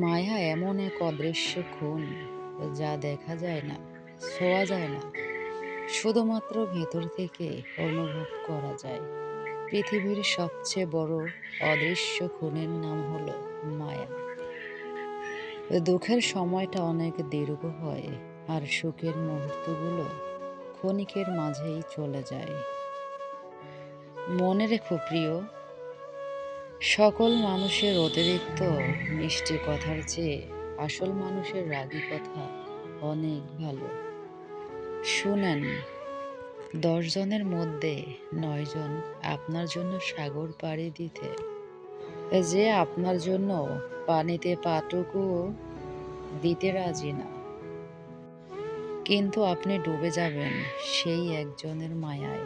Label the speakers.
Speaker 1: মায়া এমন এক অদৃশ্য খুন যা দেখা যায় না, ছোঁয়া যায় না, শুধুমাত্র ভেতর থেকে অনুভব করা যায়। পৃথিবীর সবচেয়ে বড় অদৃশ্য খুনের নাম হলো মায়া। দুঃখের সময়টা অনেক দীর্ঘ হয়, আর সুখের মুহূর্তগুলো ক্ষণিকের মাঝেই চলে যায়। মনে রেখো প্রিয়, সকল মানুষের অতিরিক্ত মিষ্টি কথার চেয়ে আসল মানুষের রাগী কথা অনেক ভালো। শুনেন, 10 জনের মধ্যে 9 জন আপনার জন্য সাগর পাড়ি দিতে, যে আপনার জন্য পানিতে পাটুকুও দিতে রাজি না। কিন্তু আপনি ডুবে যাবেন সেই একজনের মায়ায়।